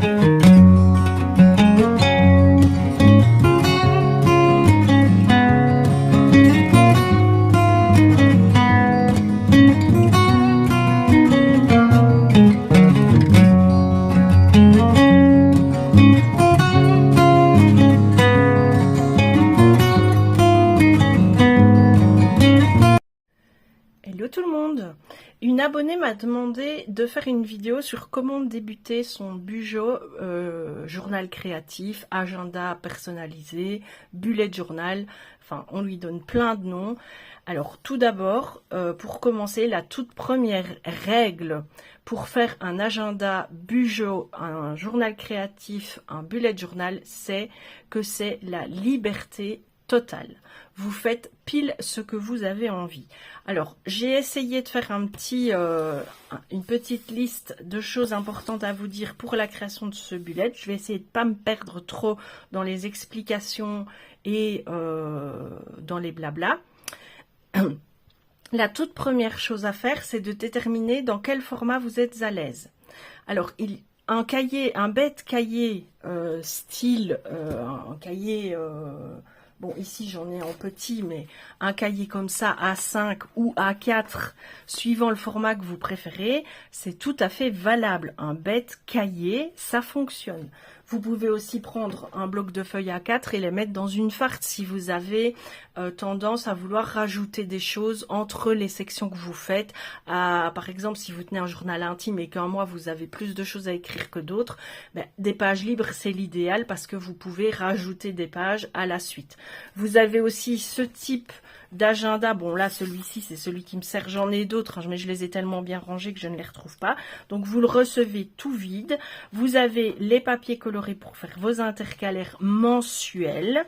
Hello tout le monde! Une abonnée m'a demandé de faire une vidéo sur comment débuter son Bujo, journal créatif, agenda personnalisé, bullet journal, enfin on lui donne plein de noms. Alors tout d'abord, pour commencer, la toute première règle pour faire un agenda Bujo, un journal créatif, un bullet journal, c'est que c'est la liberté totale. Vous faites pile ce que vous avez envie. Alors, j'ai essayé de faire une petite liste de choses importantes à vous dire pour la création de ce bullet. Je vais essayer de ne pas me perdre trop dans les explications et dans les blabla. La toute première chose à faire, c'est de déterminer dans quel format vous êtes à l'aise. Alors, un cahier, un bête cahier style, un cahier... bon, ici, j'en ai en petit, mais un cahier comme ça, A5 ou A4, suivant le format que vous préférez, c'est tout à fait valable. Un bête cahier, ça fonctionne. Vous pouvez aussi prendre un bloc de feuilles A4 et les mettre dans une farte si vous avez tendance à vouloir rajouter des choses entre les sections que vous faites. Par exemple, si vous tenez un journal intime et qu'un mois, vous avez plus de choses à écrire que d'autres, ben, des pages libres, c'est l'idéal parce que vous pouvez rajouter des pages à la suite. Vous avez aussi ce type d'agenda. Bon, là, celui-ci, c'est celui qui me sert. J'en ai d'autres, hein, mais je les ai tellement bien rangés que je ne les retrouve pas. Donc, vous le recevez tout vide. Vous avez les papiers colorés pour faire vos intercalaires mensuels.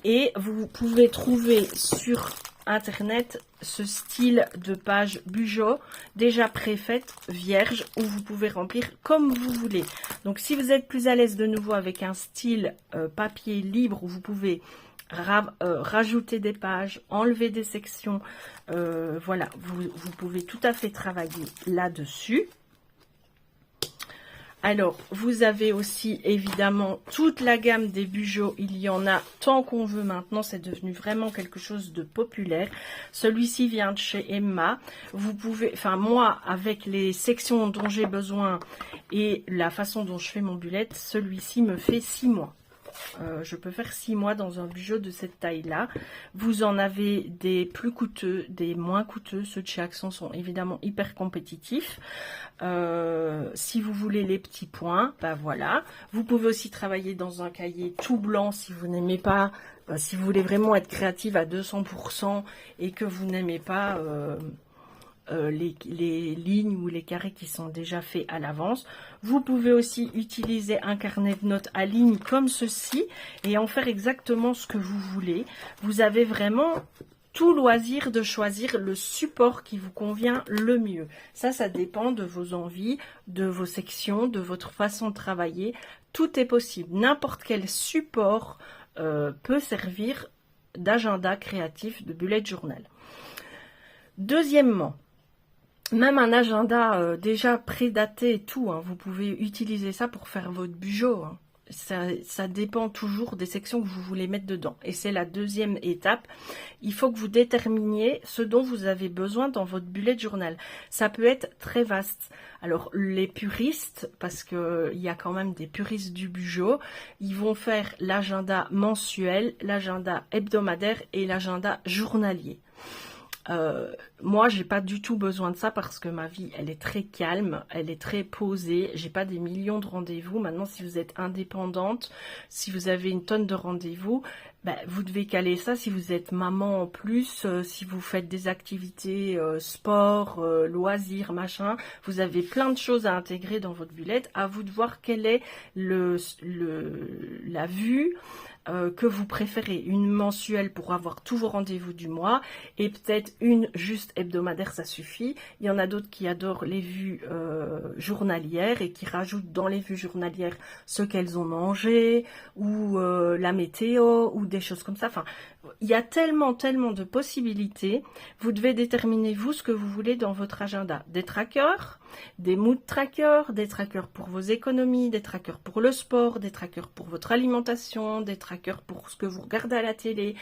Et vous pouvez trouver sur Internet ce style de page Bujo déjà préfaite, vierge, où vous pouvez remplir comme vous voulez. Donc, si vous êtes plus à l'aise de nouveau avec un style papier libre où vous pouvez rajouter des pages, enlever des sections, voilà, vous pouvez tout à fait travailler là-dessus. Alors, vous avez aussi évidemment toute la gamme des Bujo, il y en a tant qu'on veut maintenant, c'est devenu vraiment quelque chose de populaire. Celui-ci vient de chez Emma. Vous pouvez, enfin moi, avec les sections dont j'ai besoin et la façon dont je fais mon bullet, celui-ci me fait 6 mois. Je peux faire 6 mois dans un Bujo de cette taille-là. Vous en avez des plus coûteux, des moins coûteux. Ceux de chez Accent sont évidemment hyper compétitifs. Si vous voulez les petits points, ben voilà. Vous pouvez aussi travailler dans un cahier tout blanc si vous n'aimez pas, si vous voulez vraiment être créative à 200% et que vous n'aimez pas... les lignes ou les carrés qui sont déjà faits à l'avance. Vous pouvez aussi utiliser un carnet de notes à ligne comme ceci et en faire exactement ce que vous voulez. Vous avez vraiment tout loisir de choisir le support qui vous convient le mieux. Ça dépend de vos envies, de vos sections, de votre façon de travailler. Tout est possible. N'importe quel support peut servir d'agenda créatif, de bullet journal. Deuxièmement, même un agenda déjà prédaté et tout, hein, vous pouvez utiliser ça pour faire votre Bujo. Hein. Ça dépend toujours des sections que vous voulez mettre dedans. Et c'est la deuxième étape. Il faut que vous déterminiez ce dont vous avez besoin dans votre bullet journal. Ça peut être très vaste. Alors les puristes, parce qu'il y a quand même des puristes du Bujo, ils vont faire l'agenda mensuel, l'agenda hebdomadaire et l'agenda journalier. Moi, j'ai pas du tout besoin de ça parce que ma vie, elle est très calme, elle est très posée. J'ai pas des millions de rendez-vous. Maintenant, si vous êtes indépendante, si vous avez une tonne de rendez-vous, ben, vous devez caler ça. Si vous êtes maman en plus, si vous faites des activités sport, loisirs, machin, vous avez plein de choses à intégrer dans votre bullet. À vous de voir quelle est la vue que vous préférez, une mensuelle pour avoir tous vos rendez-vous du mois et peut-être une juste hebdomadaire, ça suffit. Il y en a d'autres qui adorent les vues journalières et qui rajoutent dans les vues journalières ce qu'elles ont mangé ou la météo ou des choses comme ça. Enfin, il y a tellement de possibilités. Vous devez déterminer, vous, ce que vous voulez dans votre agenda. Des trackers, des mood trackers, des trackers pour vos économies, des trackers pour le sport, des trackers pour votre alimentation, des trackers pour ce que vous regardez à la télé.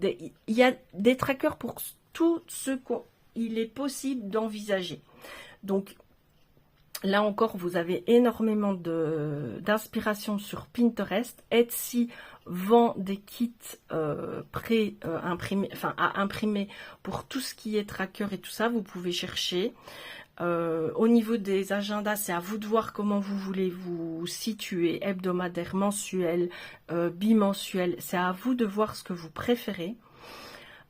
Il y a des trackers pour tout ce qu'il est possible d'envisager. Donc, là encore, vous avez énormément d'inspiration sur Pinterest. Etsy vend des kits pré-imprimés, enfin à imprimer pour tout ce qui est tracker et tout ça. Vous pouvez chercher. Au niveau des agendas, c'est à vous de voir comment vous voulez vous situer, hebdomadaire, mensuel, bimensuel. C'est à vous de voir ce que vous préférez.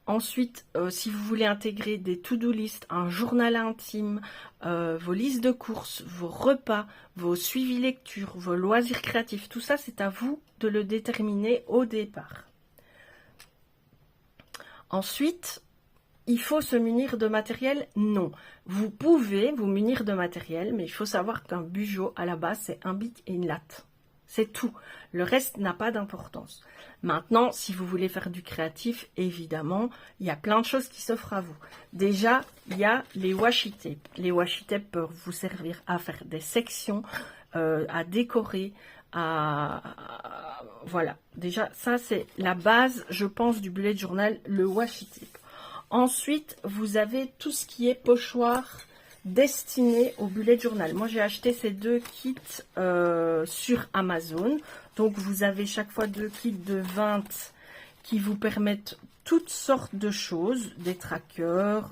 Ensuite, si vous voulez intégrer des to-do list, un journal intime, vos listes de courses, vos repas, vos suivis lecture, vos loisirs créatifs, tout ça, c'est à vous de le déterminer au départ. Ensuite, il faut se munir de matériel? Non. Vous pouvez vous munir de matériel, mais il faut savoir qu'un Bujo, à la base, c'est un bic et une latte. C'est tout. Le reste n'a pas d'importance. Maintenant, si vous voulez faire du créatif, évidemment, il y a plein de choses qui s'offrent à vous. Déjà, il y a les washi tapes. Les washi tapes peuvent vous servir à faire des sections, à décorer, voilà. Déjà, ça, c'est la base, je pense, du bullet journal, le washi tape. Ensuite, vous avez tout ce qui est pochoir destiné au bullet journal. Moi, j'ai acheté ces deux kits sur Amazon. Donc, vous avez chaque fois deux kits de 20 qui vous permettent toutes sortes de choses. Des trackers,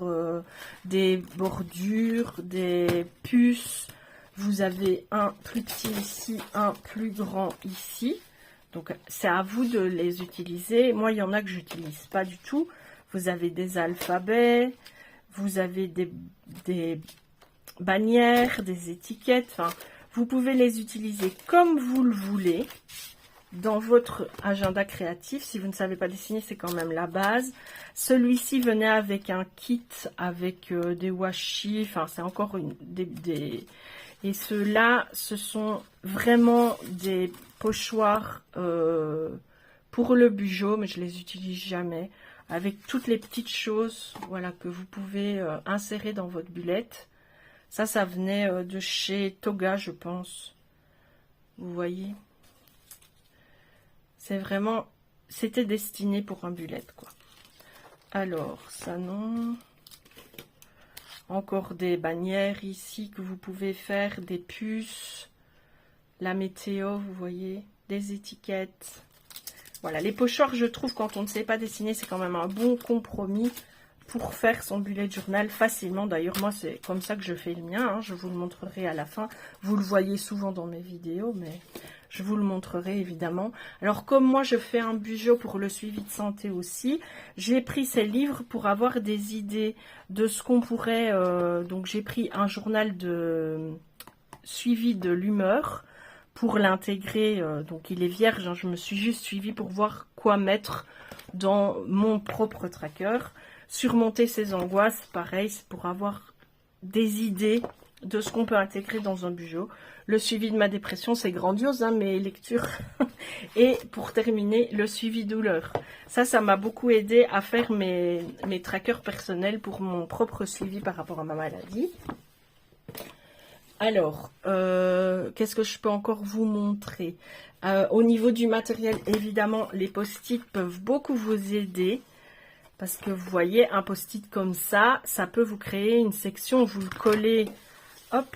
des bordures, des puces. Vous avez un plus petit ici, un plus grand ici. Donc, c'est à vous de les utiliser. Moi, il y en a que je n'utilise pas du tout. Vous avez des alphabets, vous avez des bannières, des étiquettes. Enfin, vous pouvez les utiliser comme vous le voulez dans votre agenda créatif. Si vous ne savez pas dessiner, c'est quand même la base. Celui-ci venait avec un kit avec des washi. Enfin, c'est encore Et ceux-là, ce sont vraiment des pochoirs pour le Bujo, mais je les utilise jamais. Avec toutes les petites choses, voilà, que vous pouvez insérer dans votre bullette. Ça venait de chez Toga, je pense. Vous voyez? C'est vraiment... C'était destiné pour un bullette, quoi. Alors, ça non. Encore des bannières ici que vous pouvez faire, des puces. La météo, vous voyez? Des étiquettes. Voilà, les pochoirs, je trouve, quand on ne sait pas dessiner, c'est quand même un bon compromis pour faire son bullet journal facilement. D'ailleurs, moi, c'est comme ça que je fais le mien. Hein. Je vous le montrerai à la fin. Vous le voyez souvent dans mes vidéos, mais je vous le montrerai évidemment. Alors, comme moi, je fais un Bujo pour le suivi de santé aussi, j'ai pris ces livres pour avoir des idées de ce qu'on pourrait... donc, j'ai pris un journal de suivi de l'humeur pour l'intégrer, donc il est vierge, hein, je me suis juste suivie pour voir quoi mettre dans mon propre tracker. Surmonter ses angoisses, pareil, c'est pour avoir des idées de ce qu'on peut intégrer dans un Bujo. Le suivi de ma dépression, c'est grandiose, hein, mes lectures. Et pour terminer, le suivi douleur. Ça m'a beaucoup aidé à faire mes trackers personnels pour mon propre suivi par rapport à ma maladie. Alors, qu'est-ce que je peux encore vous montrer? Au niveau du matériel, évidemment, les post-it peuvent beaucoup vous aider. Parce que vous voyez, un post-it comme ça peut vous créer une section. Vous le collez, hop,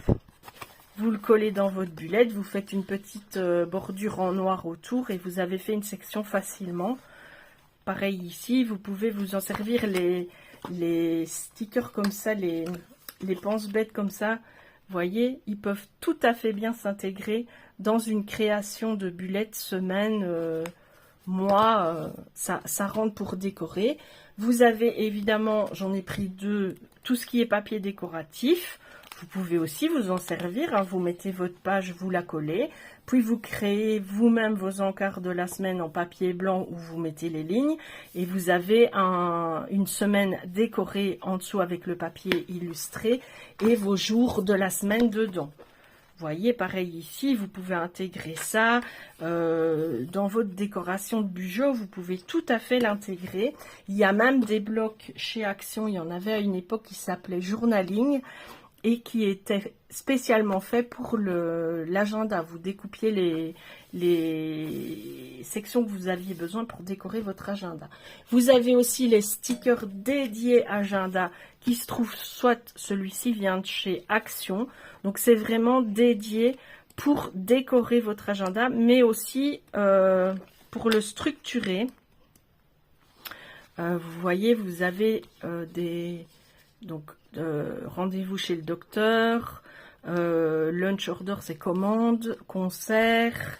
vous le collez dans votre bullette. Vous faites une petite bordure en noir autour et vous avez fait une section facilement. Pareil ici, vous pouvez vous en servir les stickers comme ça, les pense-bêtes comme ça. Vous voyez, ils peuvent tout à fait bien s'intégrer dans une création de bullettes semaine, mois. Ça rentre pour décorer. Vous avez évidemment, j'en ai pris deux, tout ce qui est papier décoratif. Vous pouvez aussi vous en servir. Hein, vous mettez votre page, vous la collez. Puis vous créez vous-même vos encarts de la semaine en papier blanc où vous mettez les lignes. Et vous avez une semaine décorée en dessous avec le papier illustré et vos jours de la semaine dedans. Vous voyez, pareil ici, vous pouvez intégrer ça dans votre décoration de bureau, vous pouvez tout à fait l'intégrer. Il y a même des blocs chez Action, il y en avait à une époque qui s'appelait Journaling et qui était spécialement fait pour l'agenda. Vous découpiez les sections que vous aviez besoin pour décorer votre agenda. Vous avez aussi les stickers dédiés agenda qui se trouvent, soit celui-ci vient de chez Action, donc c'est vraiment dédié pour décorer votre agenda, mais aussi pour le structurer. Vous voyez, vous avez rendez-vous chez le docteur, lunch order, c'est commande, concert.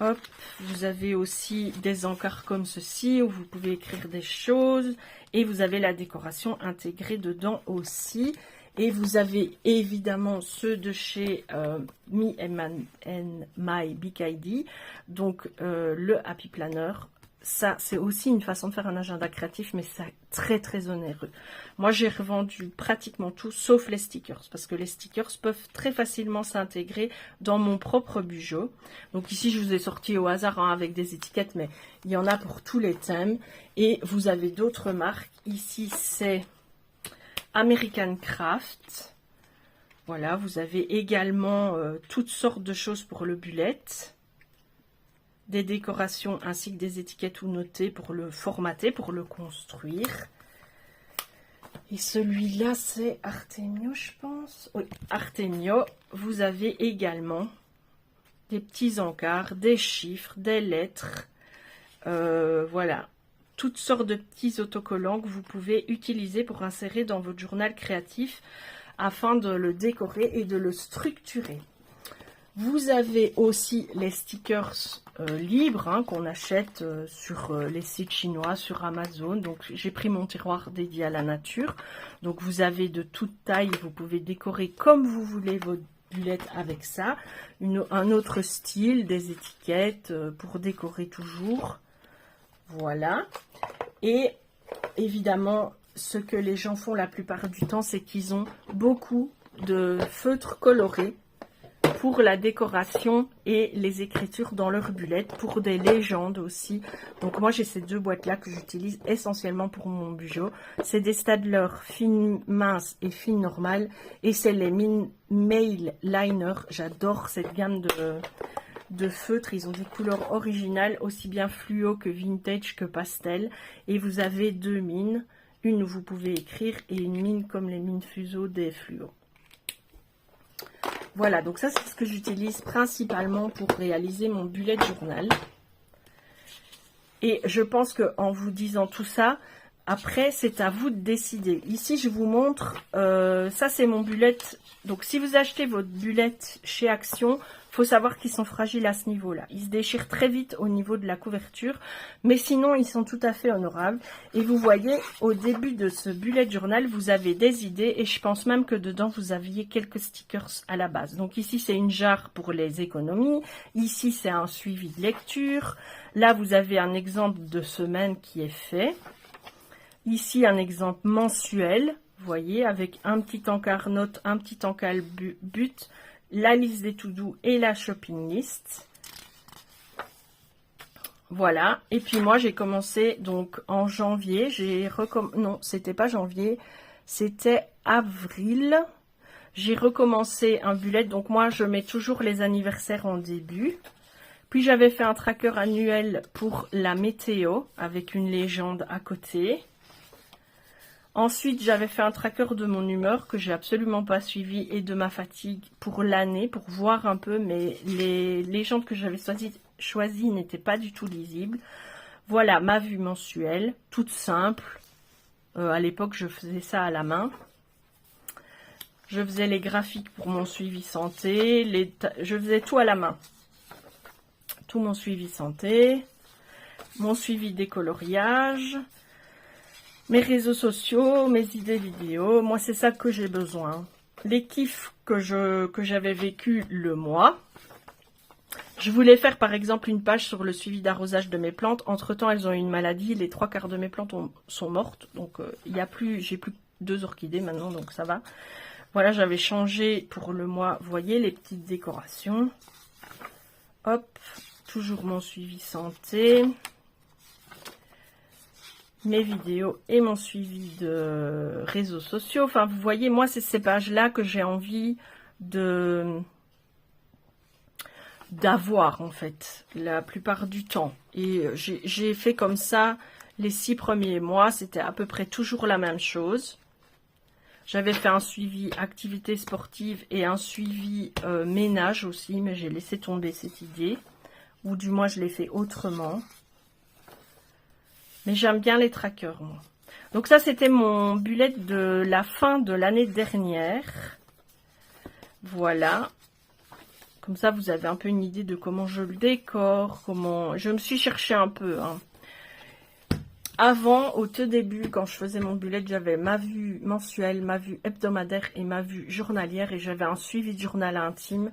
Hop, vous avez aussi des encarts comme ceci où vous pouvez écrire des choses et vous avez la décoration intégrée dedans aussi. Et vous avez évidemment ceux de chez Me and My Big ID, donc le Happy Planner. Ça, c'est aussi une façon de faire un agenda créatif, mais c'est très très onéreux. Moi, j'ai revendu pratiquement tout, sauf les stickers, parce que les stickers peuvent très facilement s'intégrer dans mon propre bureau. Donc ici, je vous ai sorti au hasard avec des étiquettes, mais il y en a pour tous les thèmes. Et vous avez d'autres marques. Ici, c'est American Craft. Voilà, vous avez également toutes sortes de choses pour le bullet. Des décorations ainsi que des étiquettes ou notées pour le formater, pour le construire. Et celui-là, c'est Artemio, je pense. Oui, Artemio. Vous avez également des petits encarts, des chiffres, des lettres. Voilà. Toutes sortes de petits autocollants que vous pouvez utiliser pour insérer dans votre journal créatif afin de le décorer et de le structurer. Vous avez aussi les stickers libres qu'on achète sur les sites chinois, sur Amazon. Donc j'ai pris mon tiroir dédié à la nature. Donc vous avez de toute taille, vous pouvez décorer comme vous voulez votre bullet avec ça. Un autre style, des étiquettes pour décorer toujours. Voilà. Et évidemment, ce que les gens font la plupart du temps, c'est qu'ils ont beaucoup de feutres colorés pour la décoration et les écritures dans leur bullet, pour des légendes aussi. Donc moi j'ai ces deux boîtes là que j'utilise essentiellement pour mon bureau. C'est des Staedtler fines minces et fines normales, et c'est les Mail Liner. J'adore cette gamme de feutres. Ils ont des couleurs originales, aussi bien fluo que vintage que pastel. Et vous avez deux mines, une où vous pouvez écrire et une mine comme les mines fuseau des fluos. Voilà, donc ça c'est ce que j'utilise principalement pour réaliser mon bullet journal. Et je pense qu'en vous disant tout ça, après c'est à vous de décider. Ici je vous montre, ça c'est mon bullet. Donc si vous achetez votre bullet chez Action, il faut savoir qu'ils sont fragiles à ce niveau-là. Ils se déchirent très vite au niveau de la couverture, mais sinon ils sont tout à fait honorables. Et vous voyez, au début de ce bullet journal, vous avez des idées, et je pense même que dedans vous aviez quelques stickers à la base. Donc ici c'est une jarre pour les économies, ici c'est un suivi de lecture, là vous avez un exemple de semaine qui est fait, ici un exemple mensuel, vous voyez, avec un petit encart note, un petit encart but, la liste des to-do et la shopping list. Voilà. Et puis moi, j'ai commencé donc en janvier. Non, c'était pas janvier, c'était avril. J'ai recommencé un bullet. Donc moi, je mets toujours les anniversaires en début. Puis j'avais fait un tracker annuel pour la météo avec une légende à côté. Ensuite, j'avais fait un tracker de mon humeur que j'ai absolument pas suivi et de ma fatigue pour l'année, pour voir un peu, mais les légendes que j'avais choisies n'étaient pas du tout lisibles. Voilà ma vue mensuelle, toute simple. À l'époque, je faisais ça à la main. Je faisais les graphiques pour mon suivi santé, je faisais tout à la main. Tout mon suivi santé, mon suivi décoloriage, mes réseaux sociaux, mes idées vidéo. Moi, c'est ça que j'ai besoin. Les kiffs que j'avais vécu le mois. Je voulais faire, par exemple, une page sur le suivi d'arrosage de mes plantes. Entre-temps, elles ont eu une maladie. Les 3/4 de mes plantes sont mortes. Donc, j'ai plus que 2 orchidées maintenant, donc ça va. Voilà, j'avais changé pour le mois, vous voyez, les petites décorations. Hop, toujours mon suivi santé. Mes vidéos et mon suivi de réseaux sociaux. Enfin, vous voyez, moi, c'est ces pages-là que j'ai envie d'avoir, en fait, la plupart du temps. Et j'ai fait comme ça les 6 premiers mois. C'était à peu près toujours la même chose. J'avais fait un suivi activité sportive et un suivi ménage aussi, mais j'ai laissé tomber cette idée. Ou du moins, je l'ai fait autrement. Mais j'aime bien les trackers, moi. Donc ça, c'était mon bullet de la fin de l'année dernière. Voilà. Comme ça, vous avez un peu une idée de comment je le décore, comment... Je me suis cherchée un peu, hein. Avant, au tout début, quand je faisais mon bullet, j'avais ma vue mensuelle, ma vue hebdomadaire et ma vue journalière. Et j'avais un suivi de journal intime.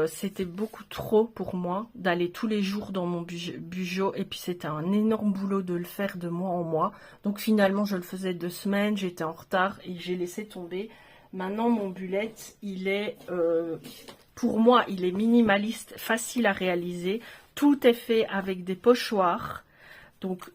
C'était beaucoup trop pour moi d'aller tous les jours dans mon bugeot. Et puis, c'était un énorme boulot de le faire de mois en mois. Donc, finalement, je le faisais 2 semaines. J'étais en retard et j'ai laissé tomber. Maintenant, mon bullet, il est... pour moi, il est minimaliste, facile à réaliser. Tout est fait avec des pochoirs. Donc,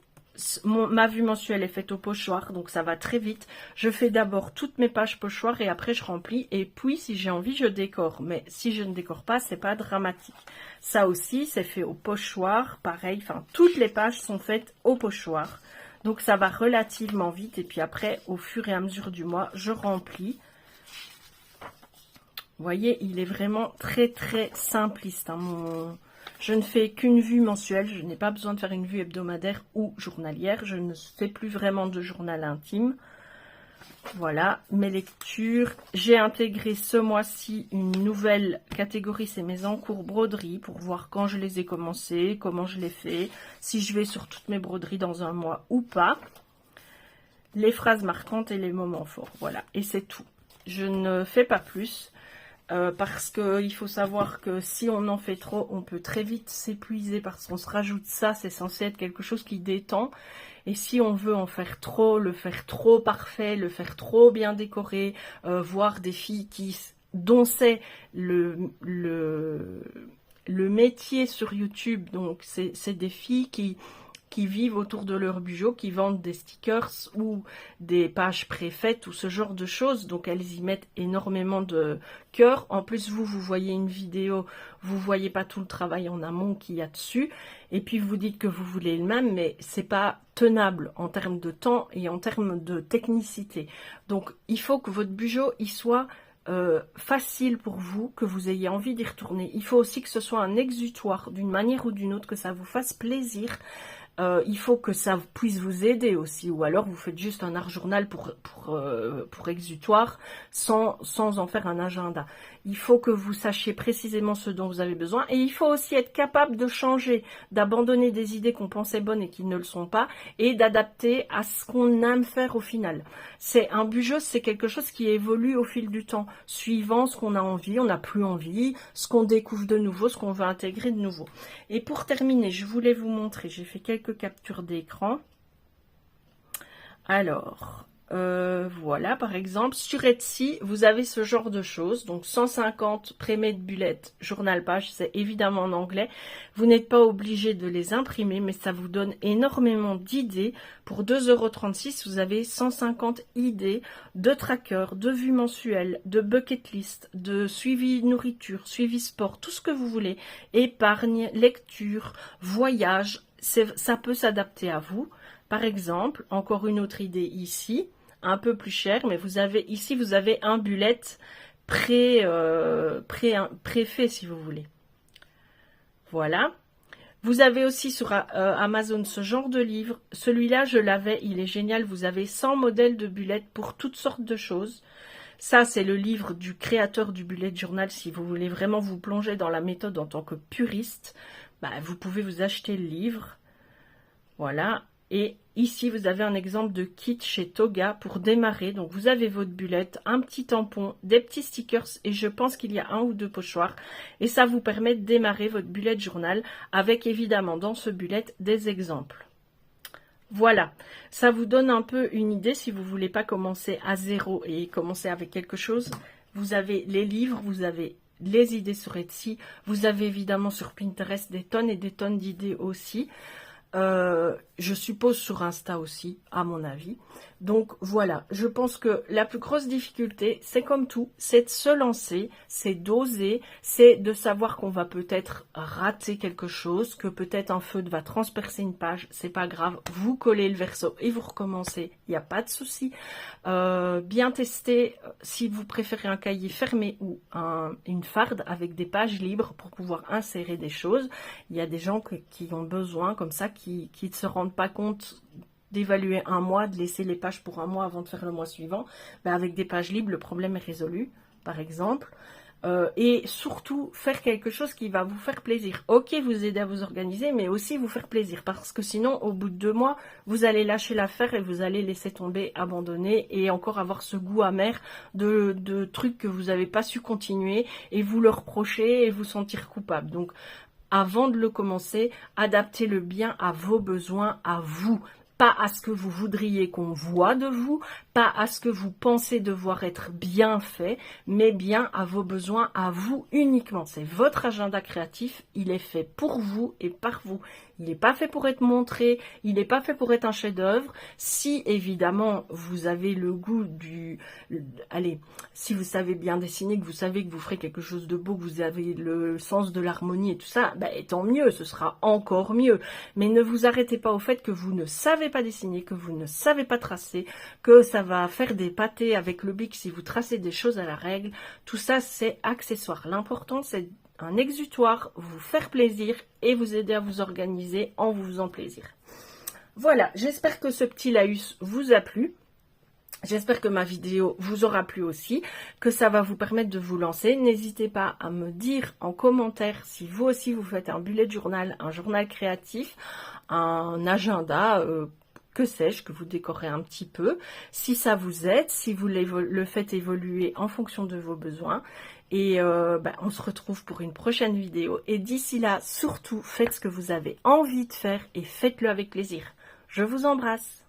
ma vue mensuelle est faite au pochoir, donc ça va très vite. Je fais d'abord toutes mes pages pochoirs et après je remplis. Et puis, si j'ai envie, je décore. Mais si je ne décore pas, c'est pas dramatique. Ça aussi, c'est fait au pochoir, pareil. Enfin, toutes les pages sont faites au pochoir. Donc, ça va relativement vite. Et puis après, au fur et à mesure du mois, je remplis. Vous voyez, il est vraiment très très simpliste, hein, Je ne fais qu'une vue mensuelle, je n'ai pas besoin de faire une vue hebdomadaire ou journalière. Je ne fais plus vraiment de journal intime. Voilà, mes lectures. J'ai intégré ce mois-ci une nouvelle catégorie, c'est mes encours broderie, pour voir quand je les ai commencés, comment je les fais, si je vais sur toutes mes broderies dans un mois ou pas. Les phrases marquantes et les moments forts, voilà, et c'est tout. Je ne fais pas plus. Parce qu'il faut savoir que si on en fait trop, on peut très vite s'épuiser parce qu'on se rajoute ça, c'est censé être quelque chose qui détend. Et si on veut en faire trop, le faire trop parfait, le faire trop bien décoré, voir des filles dont c'est le métier sur YouTube, donc c'est des filles qui vivent autour de leur bugeot, qui vendent des stickers ou des pages préfaites ou ce genre de choses. Donc, elles y mettent énormément de cœur. En plus, vous voyez une vidéo, vous voyez pas tout le travail en amont qu'il y a dessus. Et puis, vous dites que vous voulez le même, mais c'est pas tenable en termes de temps et en termes de technicité. Donc, il faut que votre bugeot, il soit facile pour vous, que vous ayez envie d'y retourner. Il faut aussi que ce soit un exutoire d'une manière ou d'une autre, que ça vous fasse plaisir. Il faut que ça puisse vous aider aussi, ou alors vous faites juste un art journal pour exutoire sans en faire un agenda. Il faut que vous sachiez précisément ce dont vous avez besoin, et il faut aussi être capable de changer, d'abandonner des idées qu'on pensait bonnes et qui ne le sont pas, et d'adapter à ce qu'on aime faire au final. C'est un bugeot, c'est quelque chose qui évolue au fil du temps, suivant ce qu'on a envie, on n'a plus envie, ce qu'on découvre de nouveau, ce qu'on veut intégrer de nouveau. Et pour terminer, je voulais vous montrer, j'ai fait quelques captures d'écran. Alors, voilà, par exemple, sur Etsy, vous avez ce genre de choses. Donc, 150 pré-made bullets, journal page, c'est évidemment en anglais. Vous n'êtes pas obligé de les imprimer, mais ça vous donne énormément d'idées. Pour 2,36 €, vous avez 150 idées de trackers, de vues mensuelles, de bucket list, de suivi nourriture, suivi sport, tout ce que vous voulez. Épargne, lecture, voyage, ça peut s'adapter à vous. Par exemple, encore une autre idée ici, un peu plus cher, mais vous avez un bullet préfet si vous voulez. Voilà. Vous avez aussi sur Amazon ce genre de livre. Celui-là, je l'avais, il est génial. Vous avez 100 modèles de bullets pour toutes sortes de choses. Ça, c'est le livre du créateur du bullet journal. Si vous voulez vraiment vous plonger dans la méthode en tant que puriste, vous pouvez vous acheter le livre. Voilà. Et ici, vous avez un exemple de kit chez Toga pour démarrer. Donc, vous avez votre bullet, un petit tampon, des petits stickers et je pense qu'il y a 1 ou 2 pochoirs. Et ça vous permet de démarrer votre bullet journal avec évidemment dans ce bullet des exemples. Voilà, ça vous donne un peu une idée si vous voulez pas commencer à zéro et commencer avec quelque chose. Vous avez les livres, vous avez les idées sur Etsy, vous avez évidemment sur Pinterest des tonnes et des tonnes d'idées aussi. Je suppose sur Insta aussi, à mon avis. Donc voilà, je pense que la plus grosse difficulté, c'est comme tout, c'est de se lancer, c'est d'oser, c'est de savoir qu'on va peut-être rater quelque chose, que peut-être un feutre va transpercer une page, c'est pas grave, vous collez le verso et vous recommencez, il n'y a pas de souci. Bien tester si vous préférez un cahier fermé ou une farde avec des pages libres pour pouvoir insérer des choses. Il y a des gens qui ont besoin comme ça, qui ne se rendent pas compte d'évaluer un mois, de laisser les pages pour un mois avant de faire le mois suivant. Ben avec des pages libres, le problème est résolu, par exemple. Et surtout, faire quelque chose qui va vous faire plaisir. Ok, vous aider à vous organiser, mais aussi vous faire plaisir. Parce que sinon, au bout de 2 mois, vous allez lâcher l'affaire et vous allez laisser tomber, abandonner et encore avoir ce goût amer de trucs que vous n'avez pas su continuer et vous le reprocher et vous sentir coupable. Donc, avant de le commencer, adaptez-le bien à vos besoins, à vous. Pas à ce que vous voudriez qu'on voit de vous, pas à ce que vous pensez devoir être bien fait, mais bien à vos besoins, à vous uniquement. C'est votre agenda créatif, il est fait pour vous et par vous. Il n'est pas fait pour être montré, il n'est pas fait pour être un chef-d'œuvre. Si évidemment vous avez le goût allez, si vous savez bien dessiner, que vous savez que vous ferez quelque chose de beau, que vous avez le sens de l'harmonie et tout ça, ben, tant mieux, ce sera encore mieux. Mais ne vous arrêtez pas au fait que vous ne savez pas dessiner, que vous ne savez pas tracer, que ça va faire des pâtés avec le bic si vous tracez des choses à la règle. Tout ça, c'est accessoire. L'important, c'est un exutoire, vous faire plaisir et vous aider à vous organiser en vous faisant plaisir. Voilà, j'espère que ce petit laïus vous a plu. J'espère que ma vidéo vous aura plu aussi, que ça va vous permettre de vous lancer. N'hésitez pas à me dire en commentaire si vous aussi vous faites un bullet journal, un journal créatif, un agenda, que sais-je, que vous décorez un petit peu, si ça vous aide, si vous le faites évoluer en fonction de vos besoins. Et on se retrouve pour une prochaine vidéo. Et d'ici là, surtout, faites ce que vous avez envie de faire et faites-le avec plaisir. Je vous embrasse.